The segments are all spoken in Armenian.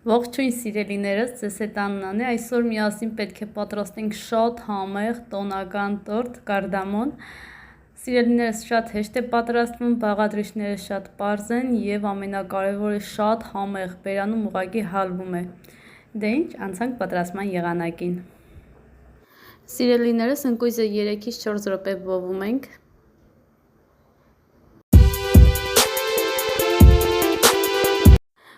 Ողջույն սիրելիներս, ձեզ հետ Աննան է, այսօր միասին պետք է պատրաստենք շատ համեղ տոնական տորտ կարդամոն։ Սիրելիներս, շատ հեշտ է պատրաստվում, բաղադրիչները շատ պարզ են և ամենակարևորը շատ համեղ, բերանում ուղղակի հալվում է։ Դե ինչ, անցանք պատրաստման եղանակին։ Սիրելիներս, ընկույզը 3-ից 4 րոպե ողում ենք։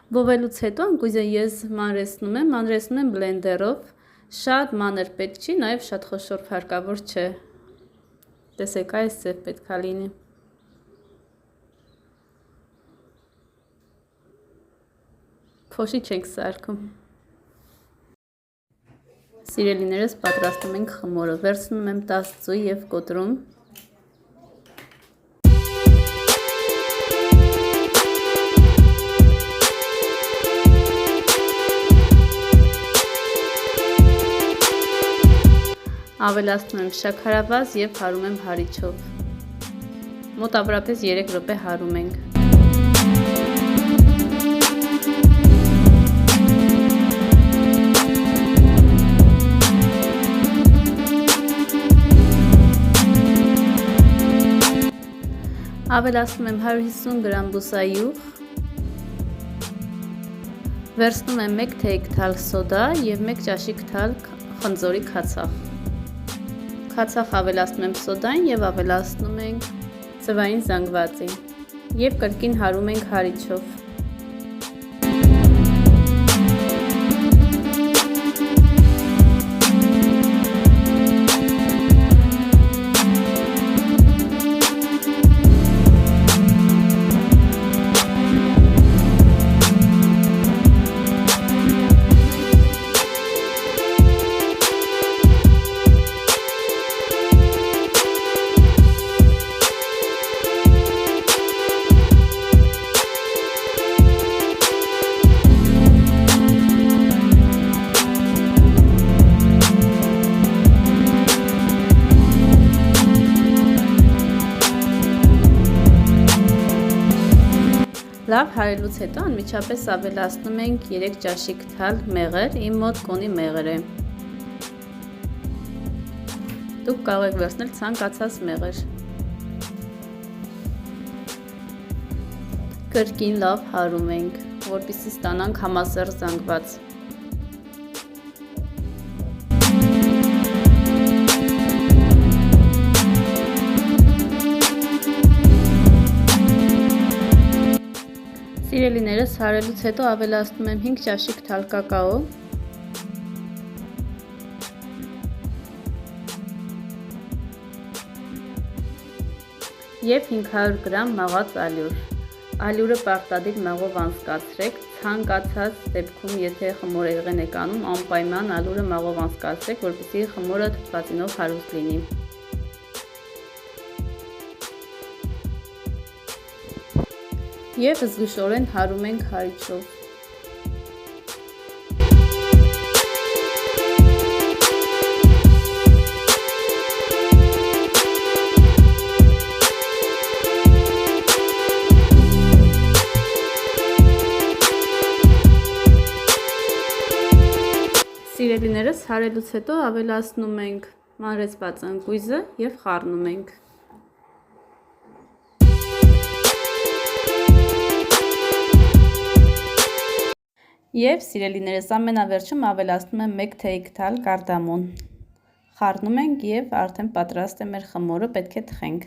Ողելուց հետո ընկույզը ես մանրեցնում եմ բլենդերով, շատ մանր պետք չի, նաև շատ խոշոր հարկավոր չէ, տեսեք այս ձև պետք է լինի։ Փոշի չենք սարքում։ Սիրելիներս, պատրաստում ենք խմորը, վերցնում եմ 10 ծույլ և կոտրում։ Ավելացնում եմ շաքարավազ և հարում եմ հարիչով։ Մոտավորապես 3 րոպե հարում ենք։ Ավելացնում եմ 150 գրամ բուսայուղ։ Վերցնում եմ 1 թեյք թալ սոդա և 1 ճաշիկ թալ խնձորի քացախ։ Քացախ ավելացնում եմ սոդային և ավելացնում ենք ձվային զանգվածին և կրկին հարում ենք հարիչով։ Լավ հարելուց հետո անմիջապես ավելացնում ենք 3 ճաշիկ թալ մեղր, իմ մոտ կոնի մեղր է։ Դուք կարող եք վերցնել ցանկացած մեղր։ Կրկին լավ հարում ենք, որպեսզի ստանանք համասեռ զանգված։ Սիրելիներս, հարելուց հետո ավելացնում եմ 5 ճաշիկ թալ կակաո և 500 գրամ մաղած ալյուր։ Ալյուրը պարտադիր մաղով անցկացրեք, ցանկացած դեպքում, եթե խմորեղեն եք անում, անպայման ալյուրը մաղով անցկացրեք, որպեսզի խմորը թթվածինով հարուստ լինի։ Եվ զգուշորեն հարում ենք հարիչով։ Սիրելիներս, հարելուց հետո ավելացնում ենք մանրեցված ընկույզը և խառնում ենք։ Եվ սիրելիներս, ամենավերջում ավելացնում եմ 1 թեյք թալ կարդամոն։ Խառնում ենք և արդեն պատրաստ է մեր խմորը, պետք է թխենք։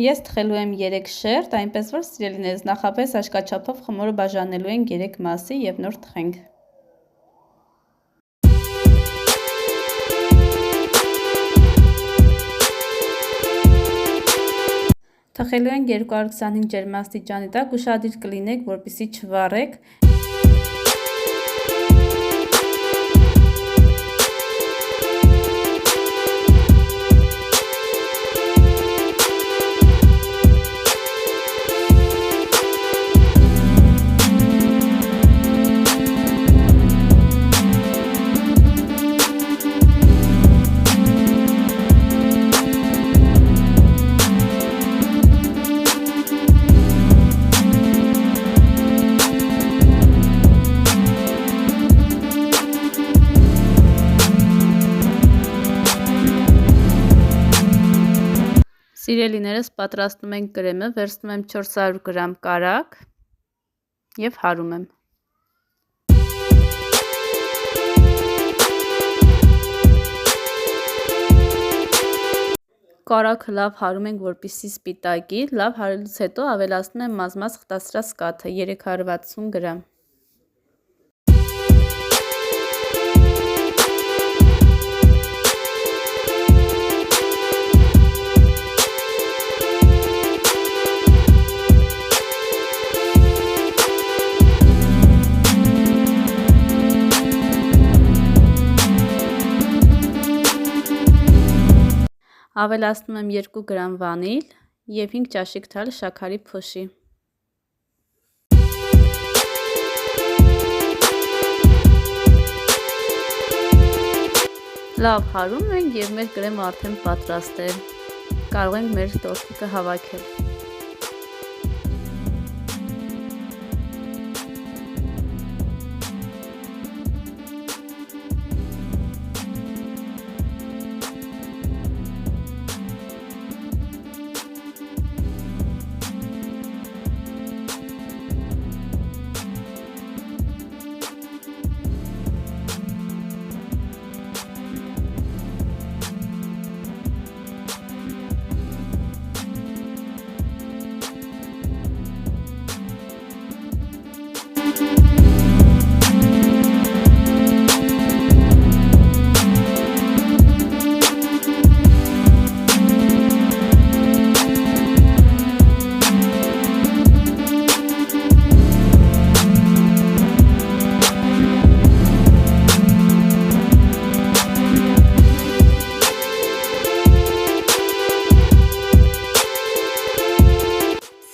Ես թխելու եմ 3 շերտ, այնպես որ սիրելիներս, նախապես աշկաչափով խմորը բաժանելու ենք 3 մասի և նոր թխենք։ Թխելու ենք 225 ջերմաստիճանի տակ, ուշադիր կլինեք, որպեսզի չվառեք։ Սիրելիներս, պատրաստում ենք կրեմը, վերցնում եմ 400 գրամ կարագ և հարում եմ։ Կարագը լավ հարում ենք, որպեսզի սպիտակի, լավ հարելուց հետո ավելացնում եմ մազմաց խտացրած կաթը 360 գրամ։ Ավելացնում եմ 2 գրամ վանիլ և 5 ճաշիկ թալ շաքարի փոշի։ Լավ հարում ենք և մեր կրեմը արդեն պատրաստ է։ Կարող ենք մեր տորտիկը հավաքել։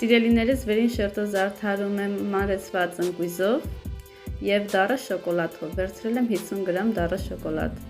Սիրելիներս, վերին շերտը զարդարում եմ մանրեցված ընկույզով և դառը շոկոլադով։ Վերցրել եմ 50 գրամ դառը շոկոլադ։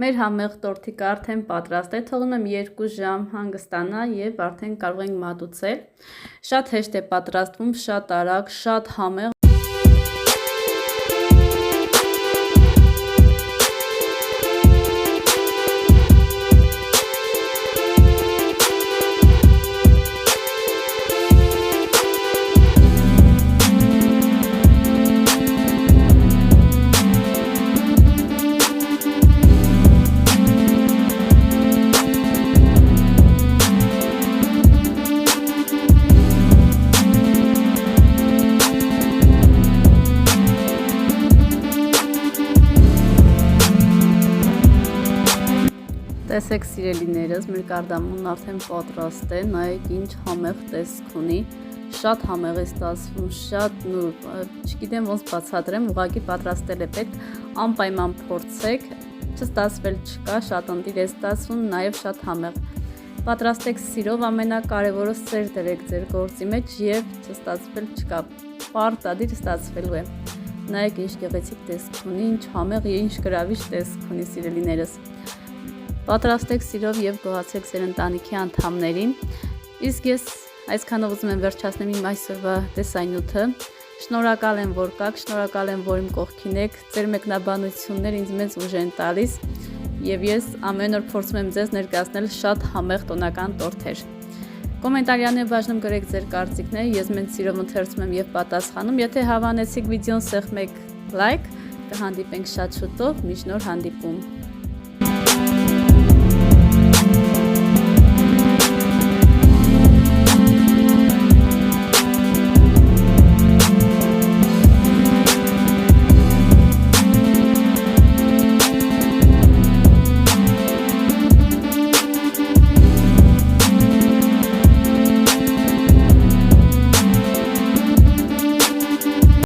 Մեր համեղ տորտիկը արդեն պատրաստ է, թողնում եմ 2 ժամ հանգստանա և արդեն կարող ենք մատուցել։ Շատ հեշտ է պատրաստվում, շատ արագ, շատ համեղ։ Տեսեք սիրելիներս, մեր կարդամոնն արդեն պատրաստ է, նայեք ինչ համեղ տեսք ունի, շատ համեղ է ստացվում, շատ նուրբ, չգիտեմ ոնց բացատրեմ, ուղղակի պատրաստել է պետք, անպայման փորձեք, չստացվել չկա, շատ ընտիր է ստացվում, նաև շատ համեղ։ Պատրաստեք սիրով, ամենակարևորը սեր դրեք ձեր գործի մեջ և չստացվել չկա, պարտադիր ստացվելու է։ Նայեք ինչ գեղեցիկ տեսք ունի, ինչ համեղ և ինչ գրավիչ տեսք ունի սիրելիներս։ Պատրաստեք սիրով և գոհացրեք ձեր ընտանիքի անդամներին։ Իսկ ես այսքանով ուզում եմ վերջացնել իմ այսօրվա տեսանյութը։ Շնորհակալ եմ, որ կաք, շնորհակալ եմ, որ իմ կողքին եք, ձեր մեկնաբանությունները ինձ մեծ ուժ են տալիս և ես ամեն օր փորձում եմ ձեզ ներկայացնել շատ համեղ տոնական տորթեր։ Կոմենտարիաների բաժնում գրեք ձեր կարծիքները, ես մեծ սիրով ընթերցում եմ և պատասխանում։ Եթե հավանեցիք վիդեոն, սեղմեք լայք, կհանդիպենք շատ շուտով, մինչ նոր հանդիպում։